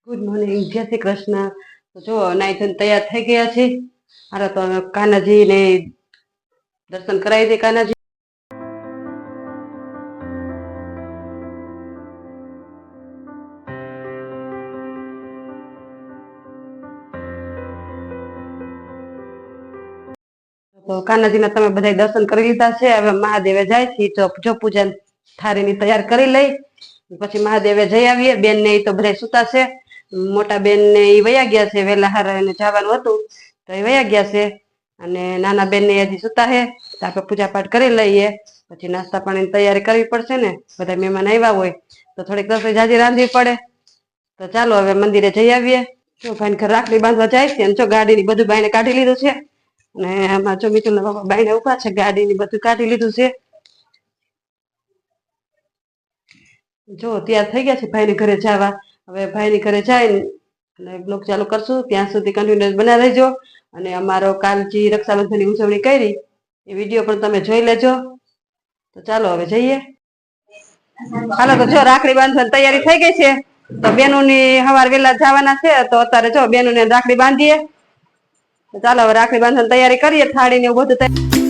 Good morning, જય શ્રી કૃષ્ણ. તો જો નાઈ ધોઈને તૈયાર થઈ ગયા છે. હાલો તો અમે કાનાજી ને દર્શન કરાવી દે. કાનાજી તો કાનાજીના તમે બધા દર્શન કરી લીધા છે. હવે મહાદેવે જાય છે તો જો પૂજા થાળીની તૈયાર કરી લઈ, પછી મહાદેવે જઈ આવીએ. બેન ને એ તો બધા સુતા છે. મોટા બેન ને એ વયા ગયા છે, વહેલા હારા એને જવાનું હતું તો એ વયા ગયા છે. અને નાના બેન ને હજી સુતા છે. તો આપણે પૂજા પાઠ કરી લઈએ, પછી નાસ્તા પાણીની તૈયારી કરવી પડશે ને. બધા મહેમાન આવ્યા હોય તો થોડીક રસોઈ જાજી રાંધવી પડે. તો ચાલો હવે મંદિરે જઈ આવીએ. જો ભાઈ ઘર રાખડી બાંધવા જાય છે અને જો ગાડીની બધું બાયણે કાઢી લીધું છે. અને આમાં જો મિતુના પપ્પા બાયણે ઉભા છે, ગાડીની બધું કાઢી લીધું છે. જો તૈયાર થઈ ગયા છે ભાઈને ઘરે જવા. હવે ભાઈની ઘરે જાય અને બ્લોગ ચાલુ કરશું. ત્યાં સુધી કન્ટિન્યુઅસ બના રહેજો. અને અમારો કાલ જે રક્ષાબંધનની ઉજવણી કરી એ વિડીયો પણ તમે જોઈ લેજો. તો ચાલો હવે જઈએ. હાલો તો જો રાખડી બાંધવાની તૈયારી થઈ ગઈ છે. તો બેનોની સવાર વેલા જવાના છે. તો અત્યારે જો બેનોને રાખડી બાંધીએ. તો ચાલો હવે રાખડી બાંધવાની તૈયારી કરીએ. થાળી ને એવું બધું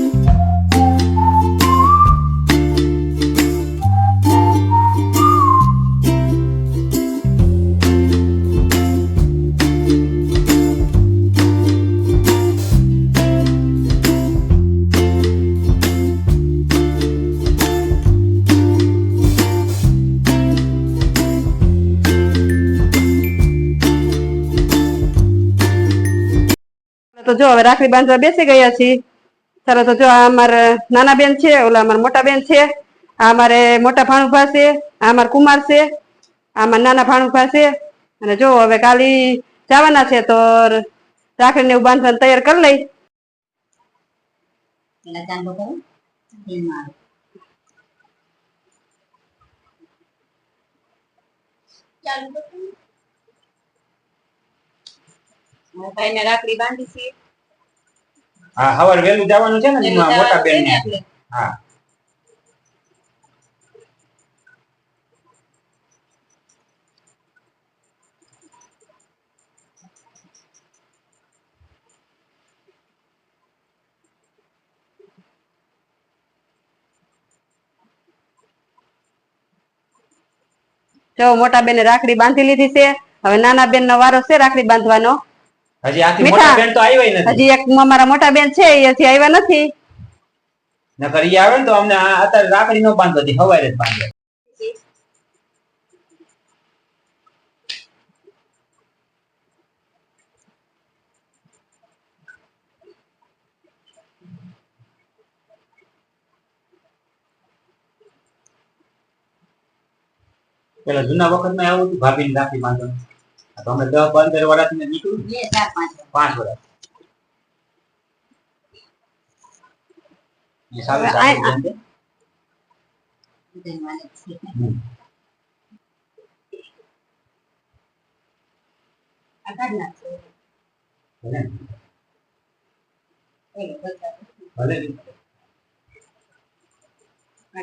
તો જો હવે રાખડી બાંધવા બેસી ગયા છીએ. ચાલો તો જો આ અમારા નાના બેન છે, ઓલા અમારા મોટા બેન છે, આ અમારે મોટા ભાણુભા છે, આ અમારા કુમાર છે, આ અમારા નાના ભાણુભા છે. અને જો હવે કાલી જવાના છે તો રાખડી ને એવું બાંધવાનું તૈયાર કરી લઈ. ભાઈ ને રાખડી બાંધી છે. હા, સવારે વેલું જવાનું છે ને મોટા બેન ને. હા, જો મોટા બેન રાખડી બાંધી લીધી છે. હવે નાના બેન નો વારો છે રાખડી બાંધવાનો. હજી આથી મોટા બેન તો આવ્યા નથી. હજી એક અમારા મોટા બેન છે, એ હજી આવ્યા નથી. નકર ઈ આવે ને તો અમને અત્યારે રાખડી નો બાંધતી, સવારે જ બાંધે. પેલા જૂના વખત માં આવું હતું, ભાભી ની રાખડી બાંધવાનું. તો અમે 10-15 વર્ષ ને નીકળ્યું 5 વર્ષ. ये साल साल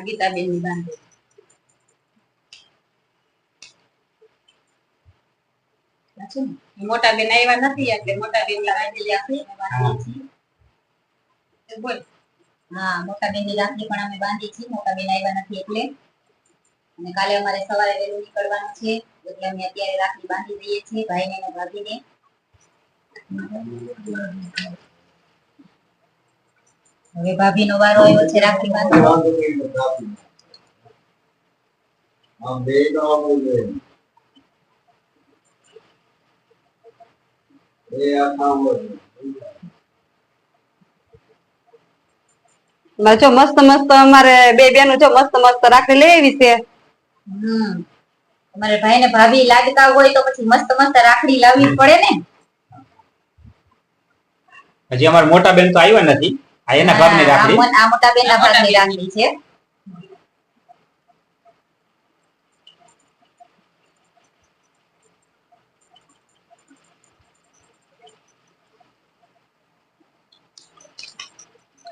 ગીતા બેન ની બાંધે. મોટા બેન આવ્યા નથી એટલે મોટા બેન બોલ. હા, મોટા બેન ની રાખડી પણ અમે બાંધી છે. મોટા બેન આવ્યા નથી એટલે. અને કાલે અમારે સવારે વહેલું નીકળવાનું છે, એટલે અમે અત્યારે રાખડી બાંધી દઈએ છીએ ભાઈને અને ભાભીને. હવે ભાભીનો વારો આવ્યો છે રાખડી બાંધવાનો. જો મસ્ત મસ્ત અમારે બે બેનો જો મસ્ત મસ્ત રાખડી લેવી છે. અમારે ભાઈ ને ભાભી લાગતા હોય તો પછી મસ્ત મસ્ત રાખડી લાવવી પડે ને. હજી અમાર મોટા બેન તો આવ્યા નથી. આ એના ભાભની રાખડી. આ મોટા બેન ના ભાભની રાખડી છે.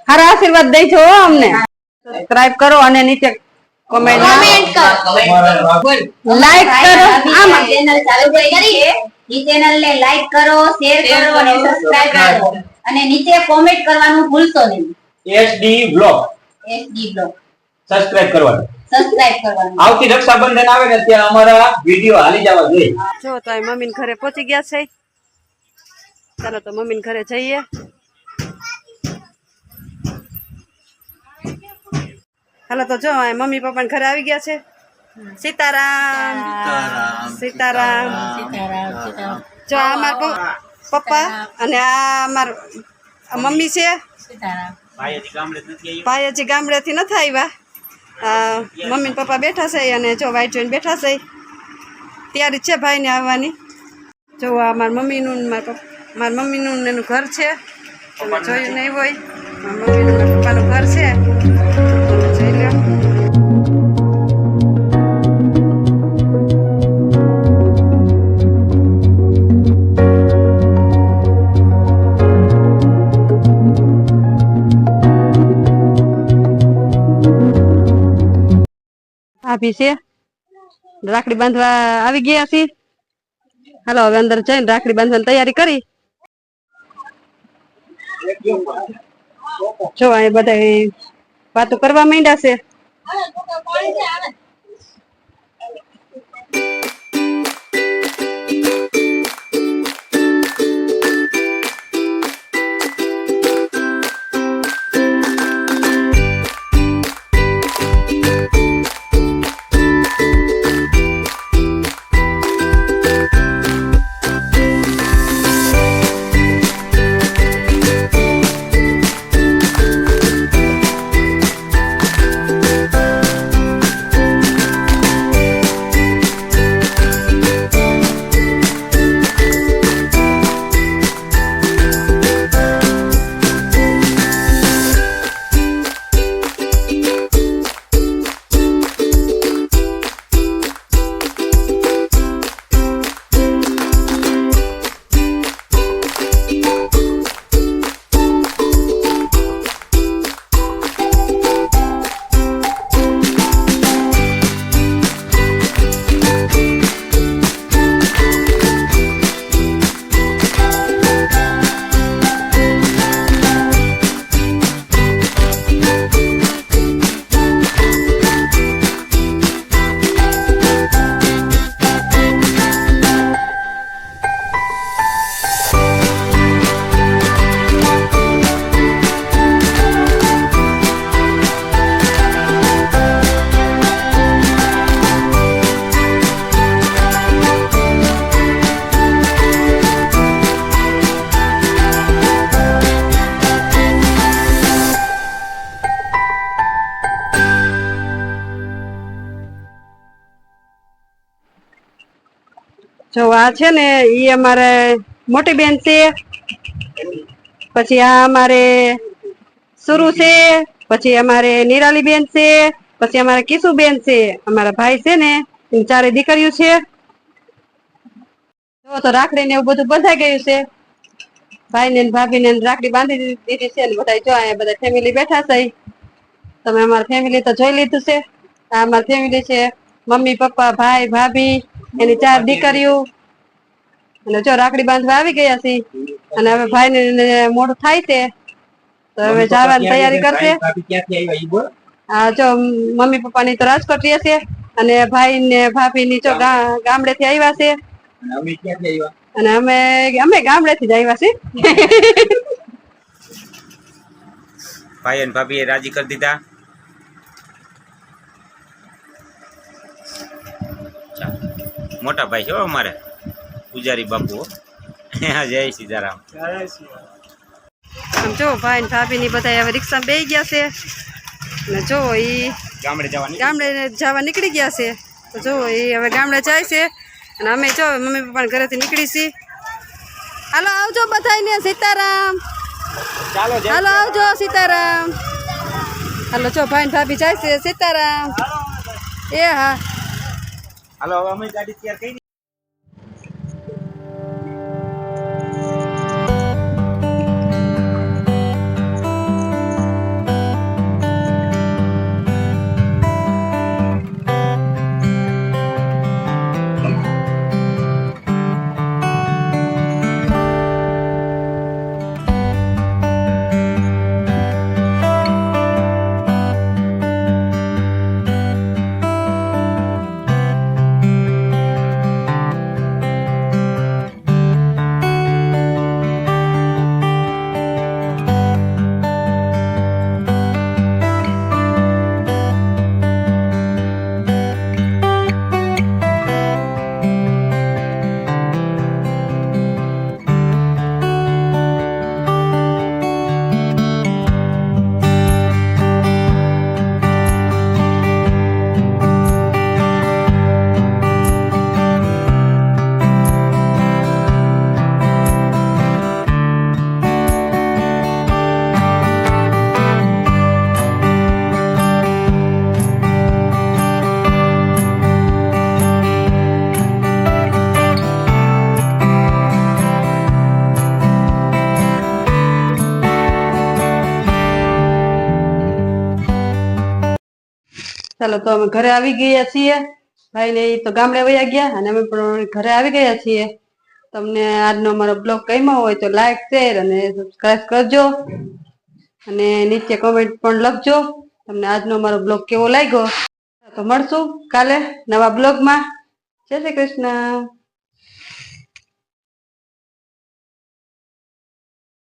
હારા આશીર્વાદ દેજો અમને. સબસ્ક્રાઇબ કરો અને નીચે કોમેન્ટ કરો લાઈક કરો આમાં ચેનલ ચાલુ થઈ છે ઈ ચેનલ ને લાઈક કરો શેર કરો અને સબસ્ક્રાઇબ કરો અને નીચે કોમેન્ટ કરવાનું ભૂલશો નહીં એસડી બ્લોગ સબસ્ક્રાઇબ કરવાનું આવતી રક્ષાબંધન આવે ને ત્યાં અમારા વિડિયો હાલી જવા જોઈએ જો તો આ મમ્મી ઘરે પહોંચી ગયા છે ચાલો તો મમ્મી ઘરે જઈએ હાલો તો જો આ મમ્મી પપ્પા ઘરે આવી ગયા છે સીતારામ સીતારામ જો આ મારા પપ્પા અને આ મારા મમ્મી છે ભાઈ હજી ગામડેથી નથી આવ્યા મમ્મી પપ્પા બેઠા છે અને જો વાઈટ જોઈને બેઠા છે તૈયારી છે ભાઈને આવવાની જો આ મારા મમ્મીનું મારા મમ્મીનું એનું ઘર છે તમે જોયું નહીં હોય મારા મમ્મીનું મારા પપ્પાનું ઘર છે તમે જોઈ લો ભાભી છે રાખડી બાંધવા આવી ગયા છે હાલો હવે અંદર જઈને રાખડી બાંધવાની તૈયારી કરી જો આ બધા વાતો કરવા માંડ્યા છે જો આ છે ને ઈ અમારે મોટી બેન છે પછી આ અમારે સુરુ છે પછી અમારે નિરાલી બેન છે પછી અમારે કિશુ બેન છે અમારા ભાઈ છે ને એની ચારે દીકરીઓ છે જો તો રાખડી ને એવું બધું બંધાઈ ગયું છે ભાઈ ને ભાભી ને રાખડી બાંધી દીધી છે ને બધા જો અહીંયા બધા ફેમિલી બેઠા છે તમે અમારા ફેમિલી તો જોઈ લીધું છે આ અમારી ફેમિલી છે મમ્મી પપ્પા ભાઈ ભાભી એની ચાર દીકરીઓ અને જો રાખડી બાંધવા આવી ગયા છે અને હવે ભાઈ ને મોડું થાય છે તો હવે જવાની તૈયારી કરશે હા જો મમ્મી પપ્પા ની તો રાજકોટ રહે છે અને ભાઈ ને ભાભી ની જો ગામડે થી આવ્યા છે અને અમે ગામડે થી જ આવ્યા છે ભાઈ અને ભાભી રાજી કરી દીધા મોટા ભાઈ છે અમારે પૂજારી બાપુ જય સીતારામ આમ જો ભાઈ ને ભાભી ની બધા હવે રિક્ષા બેસી ગયા છે અને જો ઈ ગામડે જવા નીકળી ગયા છે તો જો એ હવે ગામડે જાય છે અને અમે જો મમ્મી પપ્પા ઘરેથી નીકળી છીએ હાલો આવજો બધાને સીતારામ હાલો આવજો સીતારામ હાલો જો ભાઈ ને ભાભી જાય છે સીતારામ એ હા હાલો હવે અમે ગાડી તૈયાર કરી ચાલો તો અમે ઘરે આવી ગયા છીએ. ભાઈ ને ઈ તો ગામડે વયા ગયા અને અમે પણ ઘરે આવી ગયા છીએ. તમને આજનો અમારો બ્લોગ ગમ્યો હોય તો લાઈક શેર અને સબસ્ક્રાઇબ કરજો અને નીચે કમેન્ટ પણ લખજો તમને આજનો અમારો બ્લોગ કેવો લાગ્યો. તો મળશું કાલે નવા બ્લોગમાં. જય શ્રી કૃષ્ણ.